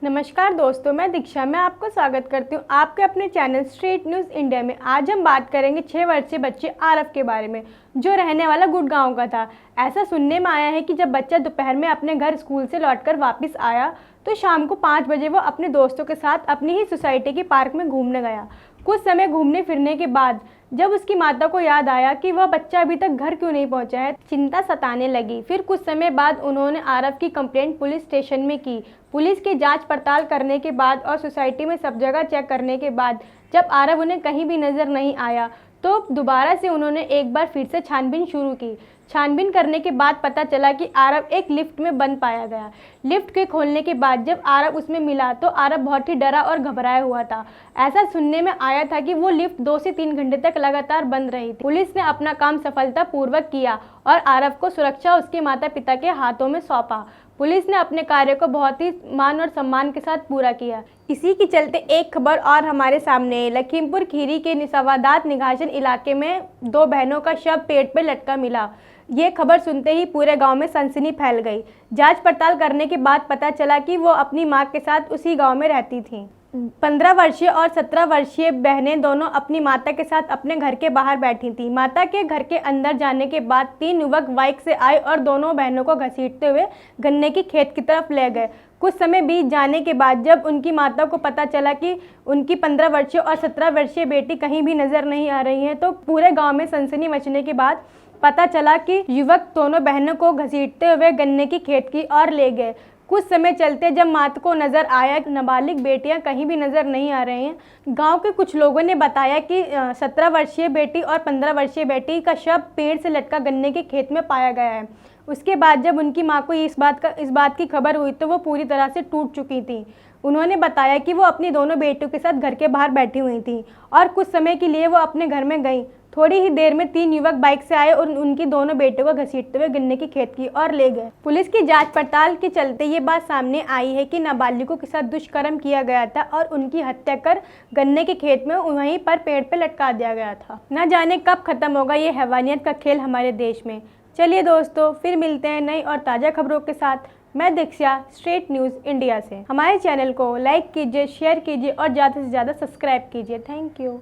नमस्कार दोस्तों, मैं दीक्षा। मैं आपको स्वागत करती हूँ आपके अपने चैनल स्ट्रीट न्यूज़ इंडिया में। आज हम बात करेंगे 6 वर्षीय बच्चे आरव के बारे में, जो रहने वाला गुड़गांव का था। ऐसा सुनने में आया है कि जब बच्चा दोपहर में अपने घर स्कूल से लौटकर वापस आया तो शाम को 5 बजे वो अपने दोस्तों के साथ अपनी ही सोसाइटी के पार्क में घूमने गया। कुछ समय घूमने फिरने के बाद जब उसकी माता को याद आया कि वह बच्चा अभी तक घर क्यों नहीं पहुंचा है, चिंता सताने लगी। फिर कुछ समय बाद उन्होंने आरव की कंप्लेंट पुलिस स्टेशन में की। पुलिस की जांच पड़ताल करने के बाद और सोसाइटी में सब जगह चेक करने के बाद जब आरव उन्हें कहीं भी नज़र नहीं आया तो दोबारा से उन्होंने एक बार फिर से छानबीन शुरू की। छानबीन करने के बाद पता चला कि आरव एक लिफ्ट में बंद पाया गया। लिफ्ट के खोलने के बाद जब आरव उसमें मिला तो आरव बहुत ही डरा और घबराया हुआ था। ऐसा सुनने में आया था कि वो लिफ्ट 2 से 3 घंटे तक लगातार बंद रही थी। पुलिस ने अपना काम सफलतापूर्वक किया और आरव को सुरक्षा उसके माता पिता के हाथों में सौंपा। पुलिस ने अपने कार्य को बहुत ही मान और सम्मान के साथ पूरा किया। इसी के चलते एक खबर और हमारे सामने है। लखीमपुर खीरी के निसावादात निघासन इलाके में 2 बहनों का शव पेड़ पर लटका मिला। ये खबर सुनते ही पूरे गांव में सनसनी फैल गई। जांच पड़ताल करने के बाद पता चला कि वो अपनी मां के साथ उसी गांव में रहती थीं। 15 वर्षीय और 17 वर्षीय बहनें दोनों अपनी माता के साथ अपने घर के बाहर बैठी थीं। माता के घर के अंदर जाने के बाद 3 युवक बाइक से आए और दोनों बहनों को घसीटते हुए गन्ने की खेत की तरफ ले गए। कुछ समय बीत जाने के बाद जब उनकी माता को पता चला कि उनकी 15 वर्षीय और 17 वर्षीय बेटी कहीं भी नजर नहीं आ रही है तो पूरे गाँव में सनसनी मचने के बाद पता चला कि युवक दोनों बहनों को घसीटते हुए गन्ने की खेत की ओर ले गए। कुछ समय चलते जब माता को नज़र आया कि नाबालिग बेटियां कहीं भी नज़र नहीं आ रही हैं, गांव के कुछ लोगों ने बताया कि 17 वर्षीय बेटी और 15 वर्षीय बेटी का शव पेड़ से लटका गन्ने के खेत में पाया गया है। उसके बाद जब उनकी माँ को इस बात की खबर हुई तो वो पूरी तरह से टूट चुकी थी। उन्होंने बताया कि वो अपनी दोनों बेटियों के साथ घर के बाहर बैठी हुई थी और कुछ समय के लिए वो अपने घर में गई। थोड़ी ही देर में 3 युवक बाइक से आए और उनकी दोनों बेटियों को घसीटते हुए गन्ने की खेत की ओर ले गए। पुलिस की जांच पड़ताल के चलते ये बात सामने आई है कि नाबालिगों के साथ दुष्कर्म किया गया था और उनकी हत्या कर गन्ने के खेत में वहीं पर पेड़ पे लटका दिया गया था। न जाने कब खत्म होगा ये हैवानियत का खेल हमारे देश में। चलिए दोस्तों, फिर मिलते हैं नई और ताज़ा खबरों के साथ। मैं दीक्षा, स्ट्रीट न्यूज़ इंडिया से। हमारे चैनल को लाइक कीजिए, शेयर कीजिए और ज़्यादा से ज़्यादा सब्सक्राइब कीजिए। Thank you.